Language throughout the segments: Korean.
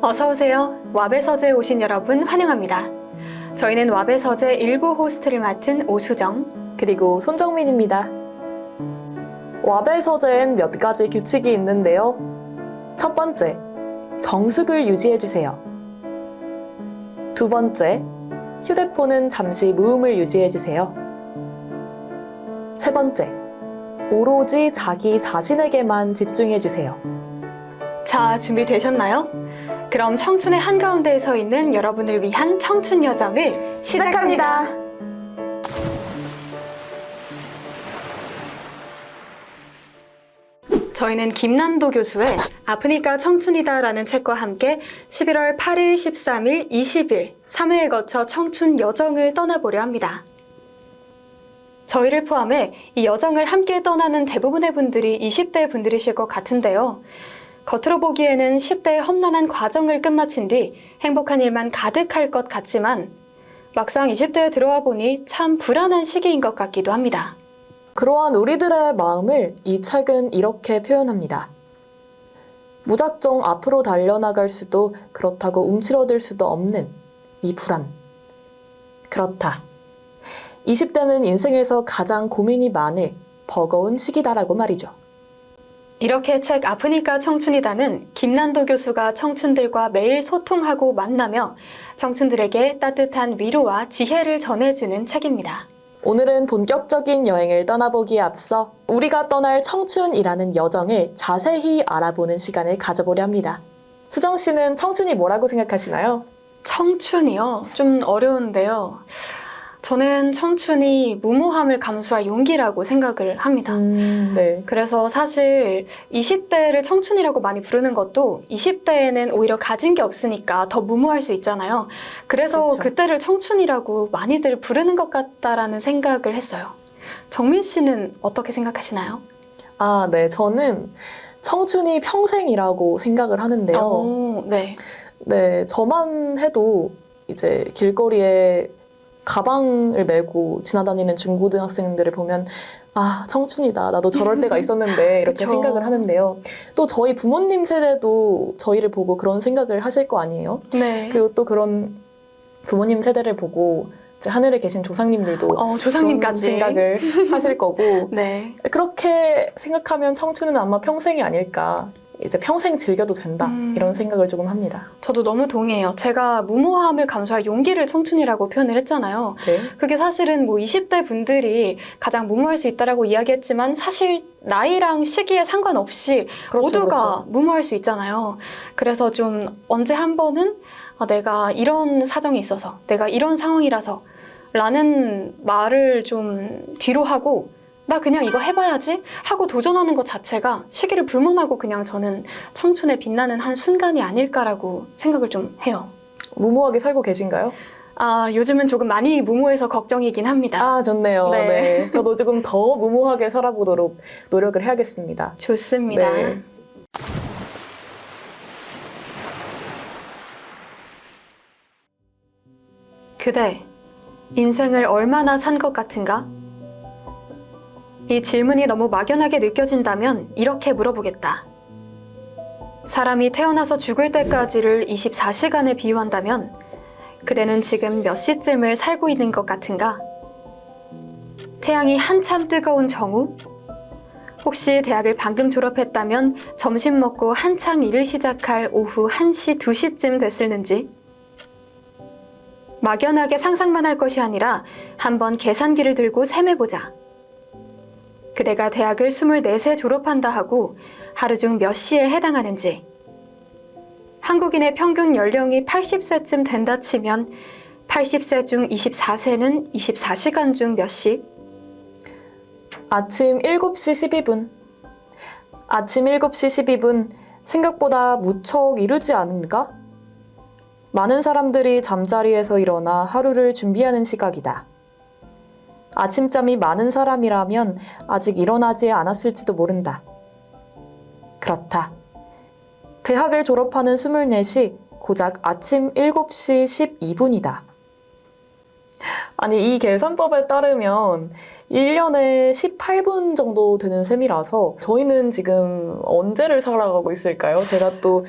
어서오세요. 와베서재에 오신 여러분 환영합니다. 저희는 와베서재 일부 호스트를 맡은 오수정 그리고 손정민입니다. 와베서재엔 몇 가지 규칙이 있는데요. 첫 번째, 정숙을 유지해주세요. 두 번째, 휴대폰은 잠시 무음을 유지해주세요. 세 번째, 오로지 자기 자신에게만 집중해주세요. 자, 준비되셨나요? 그럼 청춘의 한가운데에 서 있는 여러분을 위한 청춘 여정을 시작합니다. 저희는 김난도 교수의 아프니까 청춘이다 라는 책과 함께 11월 8일, 13일, 20일 3회에 거쳐 청춘 여정을 떠나보려 합니다. 저희를 포함해 이 여정을 함께 떠나는 대부분의 분들이 20대 분들이실 것 같은데요. 겉으로 보기에는 10대의 험난한 과정을 끝마친 뒤 행복한 일만 가득할 것 같지만 막상 20대에 들어와 보니 참 불안한 시기인 것 같기도 합니다. 그러한 우리들의 마음을 이 책은 이렇게 표현합니다. 무작정 앞으로 달려나갈 수도 그렇다고 움츠러들 수도 없는 이 불안. 그렇다. 20대는 인생에서 가장 고민이 많을 버거운 시기다라고 말이죠. 이렇게 책 아프니까 청춘이다는 김난도 교수가 청춘들과 매일 소통하고 만나며 청춘들에게 따뜻한 위로와 지혜를 전해주는 책입니다. 오늘은 본격적인 여행을 떠나보기에 앞서 우리가 떠날 청춘이라는 여정을 자세히 알아보는 시간을 가져보려 합니다. 수정 씨는 청춘이 뭐라고 생각하시나요? 청춘이요? 좀 어려운데요. 저는 청춘이 무모함을 감수할 용기라고 생각을 합니다. 네. 그래서 사실 20대를 청춘이라고 많이 부르는 것도 20대에는 오히려 가진 게 없으니까 더 무모할 수 있잖아요. 그래서 그렇죠. 그때를 청춘이라고 많이들 부르는 것 같다라는 생각을 했어요. 정민 씨는 어떻게 생각하시나요? 아, 네. 저는 청춘이 평생이라고 생각을 하는데요. 네. 네, 저만 해도 이제 길거리에 가방을 메고 지나다니는 중고등학생들을 보면 아, 청춘이다. 나도 저럴 때가 있었는데 이렇게 그쵸. 생각을 하는데요. 또 저희 부모님 세대도 저희를 보고 그런 생각을 하실 거 아니에요? 네. 그리고 또 그런 부모님 세대를 보고 이제 하늘에 계신 조상님들도 조상님까지 그런 생각을 하실 거고 네. 그렇게 생각하면 청춘은 아마 평생이 아닐까. 이제 평생 즐겨도 된다. 이런 생각을 조금 합니다. 저도 너무 동의해요. 제가 무모함을 감수할 용기를 청춘이라고 표현을 했잖아요. 네. 그게 사실은 뭐 20대 분들이 가장 무모할 수 있다라고 이야기했지만 사실 나이랑 시기에 상관없이 그렇죠, 모두가 그렇죠. 무모할 수 있잖아요. 그래서 좀 언제 한 번은 내가 이런 사정이 있어서 내가 이런 상황이라서 라는 말을 좀 뒤로 하고 나 그냥 이거 해봐야지 하고 도전하는 것 자체가 시기를 불문하고 그냥 저는 청춘에 빛나는 한 순간이 아닐까라고 생각을 좀 해요. 무모하게 살고 계신가요? 요즘은 조금 많이 무모해서 걱정이긴 합니다. 아, 좋네요. 네. 네. 저도 조금 더 무모하게 살아보도록 노력을 해야겠습니다. 좋습니다. 네. 그대, 인생을 얼마나 산 것 같은가? 이 질문이 너무 막연하게 느껴진다면 이렇게 물어보겠다. 사람이 태어나서 죽을 때까지를 24시간에 비유한다면 그대는 지금 몇 시쯤을 살고 있는 것 같은가? 태양이 한참 뜨거운 정오? 혹시 대학을 방금 졸업했다면 점심 먹고 한창 일을 시작할 오후 1시, 2시쯤 됐을는지? 막연하게 상상만 할 것이 아니라 한번 계산기를 들고 셈해보자. 그대가 대학을 24세 졸업한다 하고 하루 중 몇 시에 해당하는지. 한국인의 평균 연령이 80세쯤 된다 치면 80세 중 24세는 24시간 중 몇 시? 아침 7시 12분. 아침 7시 12분. 생각보다 무척 이르지 않은가? 많은 사람들이 잠자리에서 일어나 하루를 준비하는 시각이다. 아침잠이 많은 사람이라면 아직 일어나지 않았을지도 모른다. 그렇다. 대학을 졸업하는 24시, 고작 아침 7시 12분이다. 아니, 이 계산법에 따르면 1년에 18분 정도 되는 셈이라서 저희는 지금 언제를 살아가고 있을까요? 제가 또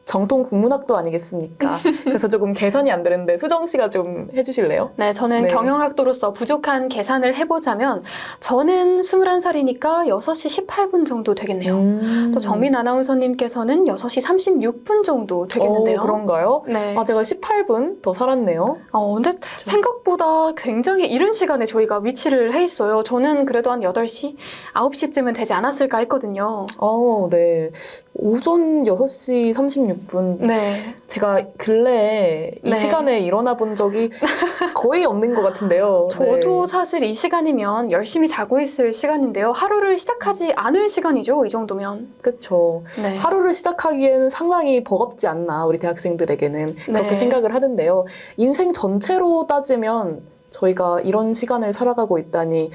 정통 국문학도 아니겠습니까? 그래서 조금 계산이 안 되는데 수정 씨가 좀 해주실래요? 네, 저는 네. 경영학도로서 부족한 계산을 해보자면 저는 21살이니까 6시 18분 정도 되겠네요. 또 정민 아나운서님께서는 6시 36분 정도 되겠는데요. 그런가요? 네. 아, 제가 18분 더 살았네요. 근데 생각보다 굉장히 이른 시간에 저희가 위치를 해 있어요. 저는 그래도 한 8시, 9시쯤은 되지 않았을까 했거든요. 네. 오전 6시 36분. 네. 제가 근래에 이 네. 시간에 일어나 본 적이 거의 없는 것 같은데요. 저도 네. 사실 이 시간이면 열심히 자고 있을 시간인데요. 하루를 시작하지 않을 시간이죠, 이 정도면. 그쵸. 네. 하루를 시작하기에는 상당히 버겁지 않나, 우리 대학생들에게는. 그렇게 네. 생각을 하는데요. 인생 전체로 따지면 저희가 이런 시간을 살아가고 있다니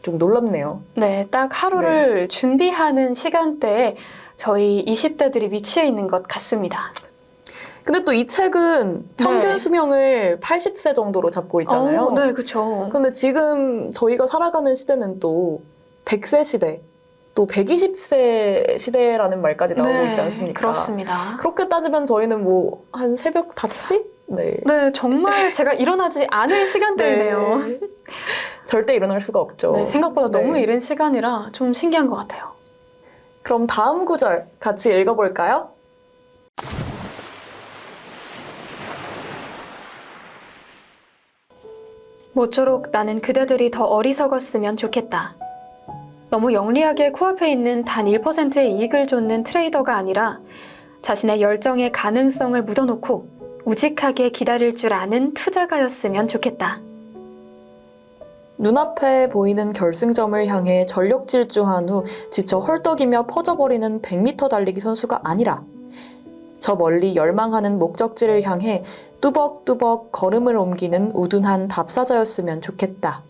좀 놀랍네요. 네, 딱 하루를 준비하는 시간대에 저희 20대들이 위치해 있는 것 같습니다. 근데 또 이 책은 평균 네. 수명을 80세 정도로 잡고 있잖아요. 네, 그렇죠. 근데 지금 저희가 살아가는 시대는 또 100세 시대, 또 120세 시대라는 말까지 나오고 있지 않습니까? 그렇습니다. 그렇게 따지면 저희는 뭐 한 새벽 5시? 네. 네, 정말 제가 일어나지 않을 시간대이네요. 네. 절대 일어날 수가 없죠. 네, 생각보다 네. 너무 이른 시간이라 좀 신기한 것 같아요. 그럼 다음 구절 같이 읽어볼까요? 모쪼록 나는 그대들이 더 어리석었으면 좋겠다. 너무 영리하게 코앞에 있는 단 1%의 이익을 좇는 트레이더가 아니라 자신의 열정의 가능성을 묻어놓고 우직하게 기다릴 줄 아는 투자가였으면 좋겠다. 눈앞에 보이는 결승점을 향해 전력 질주한 후 지쳐 헐떡이며 퍼져버리는 100m 달리기 선수가 아니라 저 멀리 열망하는 목적지를 향해 뚜벅뚜벅 걸음을 옮기는 우둔한 답사자였으면 좋겠다.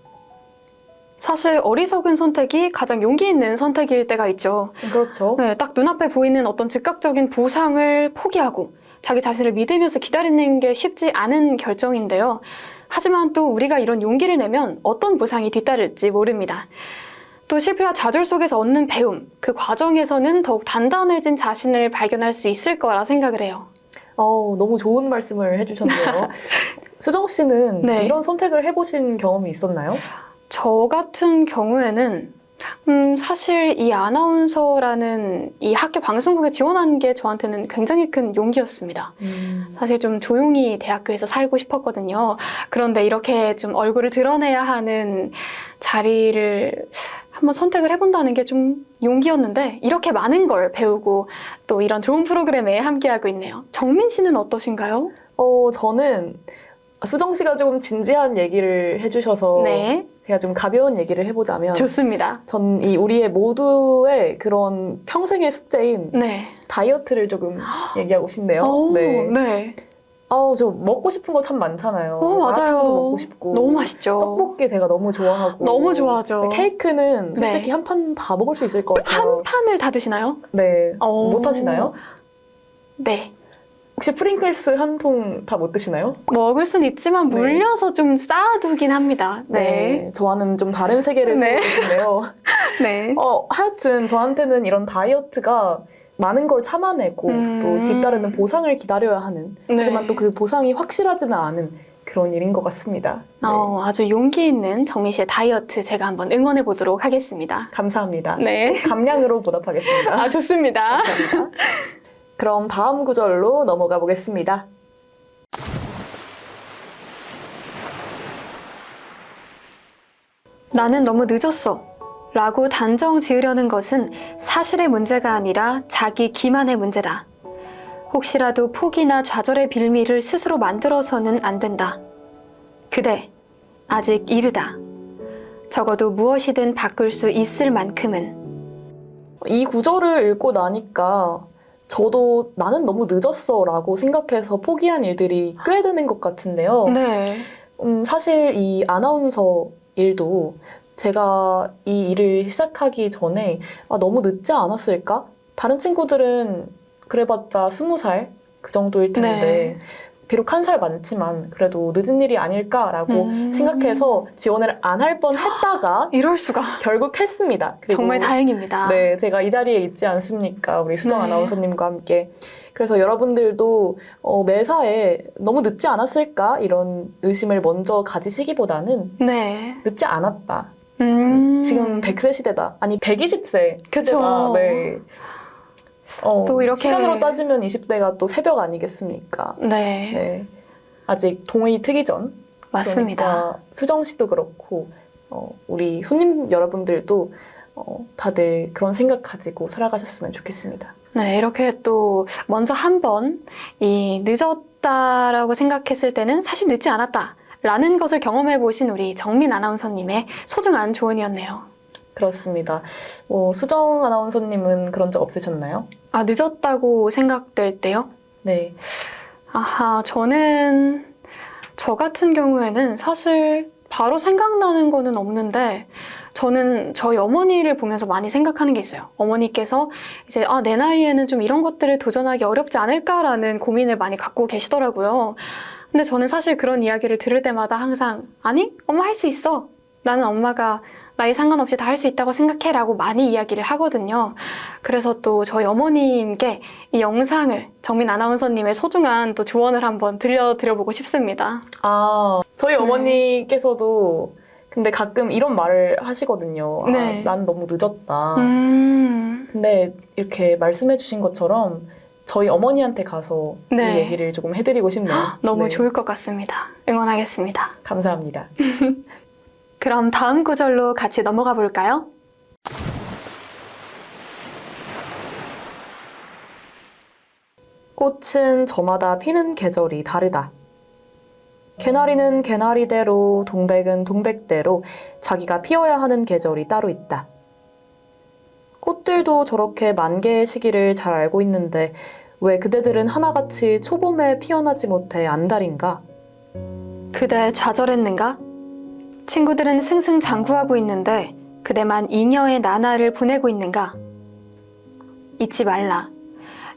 사실 어리석은 선택이 가장 용기 있는 선택일 때가 있죠. 그렇죠. 네, 딱 눈앞에 보이는 어떤 즉각적인 보상을 포기하고 자기 자신을 믿으면서 기다리는 게 쉽지 않은 결정인데요. 하지만 또 우리가 이런 용기를 내면 어떤 보상이 뒤따를지 모릅니다. 또 실패와 좌절 속에서 얻는 배움, 그 과정에서는 더욱 단단해진 자신을 발견할 수 있을 거라 생각을 해요. 너무 좋은 말씀을 해주셨네요. 수정 씨는 네. 이런 선택을 해보신 경험이 있었나요? 저 같은 경우에는 사실 이 아나운서라는 이 학교 방송국에 지원한 게 저한테는 굉장히 큰 용기였습니다. 사실 좀 조용히 대학교에서 살고 싶었거든요. 그런데 이렇게 좀 얼굴을 드러내야 하는 자리를 한번 선택을 해본다는 게 좀 용기였는데 이렇게 많은 걸 배우고 또 이런 좋은 프로그램에 함께하고 있네요. 정민 씨는 어떠신가요? 저는 수정 씨가 조금 진지한 얘기를 해주셔서 네, 제가 좀 가벼운 얘기를 해보자면 좋습니다. 전 이 우리의 모두의 그런 평생의 숙제인 네. 다이어트를 조금 얘기하고 싶네요. 네. 저 먹고 싶은 거 참 많잖아요. 맞아요. 마라탕도 먹고 싶고 너무 맛있죠. 떡볶이 제가 너무 좋아하고 너무 좋아하죠. 케이크는 솔직히 네. 한 판 다 먹을 수 있을 것 같아요. 한 판을 다 드시나요? 네. 못 하시나요? 네. 혹시 프링글스 한 통 다 못 드시나요? 먹을 순 있지만 네. 물려서 좀 쌓아두긴 합니다. 네. 저와는 좀 다른 세계를 네. 살고 계신데요. 네. 하여튼 저한테는 이런 다이어트가 많은 걸 참아내고 또 뒤따르는 보상을 기다려야 하는 네. 하지만 또 그 보상이 확실하지는 않은 그런 일인 것 같습니다. 네. 아주 용기 있는 정민 씨의 다이어트 제가 한번 응원해 보도록 하겠습니다. 감사합니다. 네. 감량으로 보답하겠습니다. 좋습니다. 감사합니다. 그럼 다음 구절로 넘어가 보겠습니다. 나는 너무 늦었어. 라고 단정 지으려는 것은 사실의 문제가 아니라 자기 기만의 문제다. 혹시라도 포기나 좌절의 빌미를 스스로 만들어서는 안 된다. 그대, 아직 이르다. 적어도 무엇이든 바꿀 수 있을 만큼은. 이 구절을 읽고 나니까 저도 나는 너무 늦었어 라고 생각해서 포기한 일들이 꽤 되는 것 같은데요. 네. 사실 이 아나운서 일도 제가 이 일을 시작하기 전에 너무 늦지 않았을까? 다른 친구들은 그래봤자 20살 그 정도일 텐데 네. 비록 한 살 많지만 그래도 늦은 일이 아닐까라고 생각해서 지원을 안 할 뻔 했다가 이럴 수가. 결국 했습니다. 그리고 정말 다행입니다. 네, 제가 이 자리에 있지 않습니까? 우리 수정 네. 아나운서님과 함께. 그래서 여러분들도 매사에 너무 늦지 않았을까? 이런 의심을 먼저 가지시기보다는 네. 늦지 않았다. 음. 지금 100세 시대다. 아니 120세 그쵸. 시대다. 네. 또 이렇게- 시간으로 따지면 20대가 또 새벽 아니겠습니까? 네. 네. 아직 동의 트기 전. 맞습니다. 그러니까 수정 씨도 그렇고 우리 손님 여러분들도 다들 그런 생각 가지고 살아가셨으면 좋겠습니다. 네, 이렇게 또 먼저 한번 이 늦었다라고 생각했을 때는 사실 늦지 않았다라는 것을 경험해 보신 우리 정민 아나운서님의 소중한 조언이었네요. 그렇습니다. 수정 아나운서님은 그런 적 없으셨나요? 아, 늦었다고 생각될 때요? 네. 아하, 저 같은 경우에는 사실 바로 생각나는 거는 없는데, 저는 저희 어머니를 보면서 많이 생각하는 게 있어요. 어머니께서 이제, 내 나이에는 좀 이런 것들을 도전하기 어렵지 않을까라는 고민을 많이 갖고 계시더라고요. 근데 저는 사실 그런 이야기를 들을 때마다 항상, 아니, 엄마 할 수 있어. 나는 엄마가 나이 상관없이 다 할 수 있다고 생각해 라고 많이 이야기를 하거든요. 그래서 또 저희 어머님께 이 영상을 정민 아나운서님의 소중한 또 조언을 한번 들려드려보고 싶습니다. 저희 어머니께서도 근데 가끔 이런 말을 하시거든요. 네. 난 너무 늦었다. 음. 근데 이렇게 말씀해 주신 것처럼 저희 어머니한테 가서 네. 이 얘기를 조금 해드리고 싶네요. 너무 네. 좋을 것 같습니다. 응원하겠습니다. 감사합니다. 그럼 다음 구절로 같이 넘어가 볼까요? 꽃은 저마다 피는 계절이 다르다. 개나리는 개나리대로, 동백은 동백대로 자기가 피어야 하는 계절이 따로 있다. 꽃들도 저렇게 만개의 시기를 잘 알고 있는데 왜 그대들은 하나같이 초봄에 피어나지 못해 안달인가? 그대 좌절했는가? 친구들은 승승장구하고 있는데 그대만 잉여의 나날을 보내고 있는가? 잊지 말라.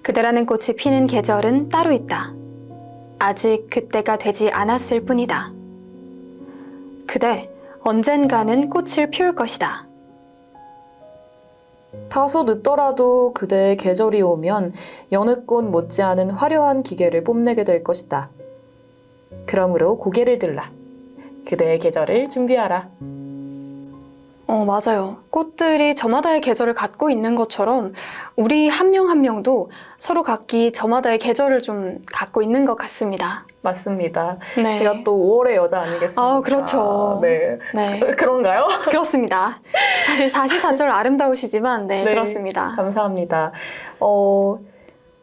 그대라는 꽃이 피는 계절은 따로 있다. 아직 그때가 되지 않았을 뿐이다. 그대, 언젠가는 꽃을 피울 것이다. 다소 늦더라도 그대의 계절이 오면 여느 꽃 못지않은 화려한 기계를 뽐내게 될 것이다. 그러므로 고개를 들라. 그대의 계절을 준비하라. 맞아요. 꽃들이 저마다의 계절을 갖고 있는 것처럼 우리 한 명 한 명도 서로 각기 저마다의 계절을 좀 갖고 있는 것 같습니다. 맞습니다. 네. 제가 또 5월의 여자 아니겠습니까? 그렇죠. 네. 네. 그런가요? 그렇습니다. 사실 사시사철 아름다우시지만, 네, 네. 그렇습니다. 감사합니다.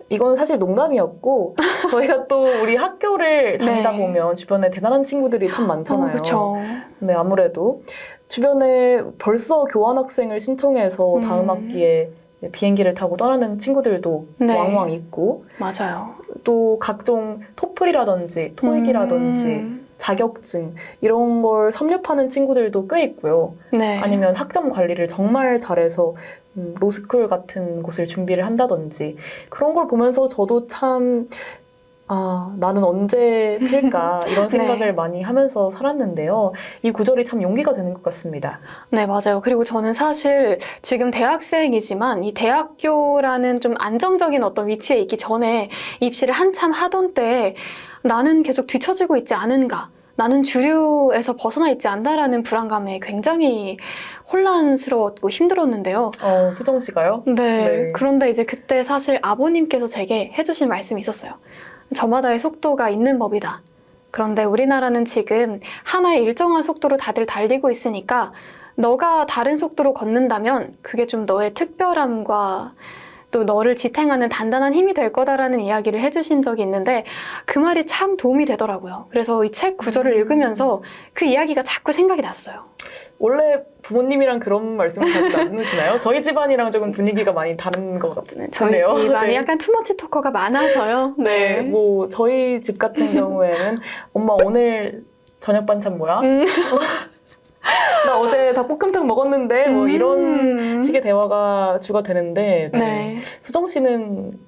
이건 사실 농담이었고 저희가 또 우리 학교를 다니다 네. 보면 주변에 대단한 친구들이 참 많잖아요. 그렇죠. 네, 아무래도 주변에 벌써 교환학생을 신청해서 다음 학기에 비행기를 타고 떠나는 친구들도 네. 왕왕 있고 맞아요. 또 각종 토플이라든지 토익이라든지 자격증 이런 걸 섭렵하는 친구들도 꽤 있고요. 네. 아니면 학점 관리를 정말 잘해서 로스쿨 같은 곳을 준비를 한다든지 그런 걸 보면서 저도 참 나는 언제 필까 이런 생각을 네. 많이 하면서 살았는데요. 이 구절이 참 용기가 되는 것 같습니다. 네, 맞아요. 그리고 저는 사실 지금 대학생이지만 이 대학교라는 좀 안정적인 어떤 위치에 있기 전에 입시를 한참 하던 때에 나는 계속 뒤처지고 있지 않은가, 나는 주류에서 벗어나 있지 않다라는 불안감에 굉장히 혼란스러웠고 힘들었는데요. 수정 씨가요? 네. 네. 그런데 이제 그때 사실 아버님께서 제게 해주신 말씀이 있었어요. 저마다의 속도가 있는 법이다. 그런데 우리나라는 지금 하나의 일정한 속도로 다들 달리고 있으니까 너가 다른 속도로 걷는다면 그게 좀 너의 특별함과 또 너를 지탱하는 단단한 힘이 될 거다라는 이야기를 해주신 적이 있는데 그 말이 참 도움이 되더라고요. 그래서 이 책 구절을 읽으면서 그 이야기가 자꾸 생각이 났어요. 원래 부모님이랑 그런 말씀을 자주 나누시나요? 저희 집안이랑 조금 분위기가 많이 다른 것 저희 같은데요. 집안이 네. 약간 투머치 토커가 많아서요. 네, 뭐 저희 집 같은 경우에는 엄마 오늘 저녁 반찬 뭐야? 나 어제 닭볶음탕 먹었는데 뭐 이런 식의 대화가 주가 되는데 네. 수정 씨는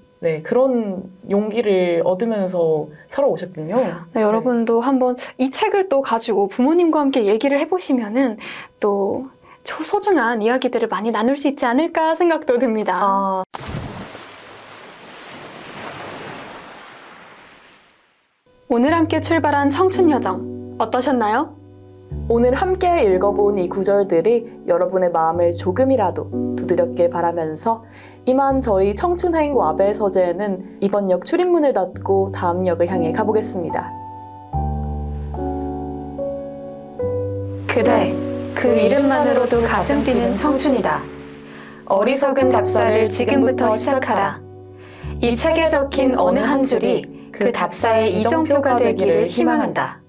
그런 용기를 얻으면서 살아오셨군요. 네, 여러분도 한번 이 책을 또 가지고 부모님과 함께 얘기를 해보시면은 또 소중한 이야기들을 많이 나눌 수 있지 않을까 생각도 듭니다. 오늘 함께 출발한 청춘 여정 어떠셨나요? 오늘 함께 읽어본 이 구절들이 여러분의 마음을 조금이라도 두드렸길 바라면서 이만 저희 청춘행 와베 서재에는 이번 역 출입문을 닫고 다음 역을 향해 가보겠습니다. 그대, 그 이름만으로도 가슴 뛰는 청춘이다. 어리석은 답사를 지금부터 시작하라. 이 책에 적힌 어느 한 줄이 그 답사의 이정표가 되기를 희망한다.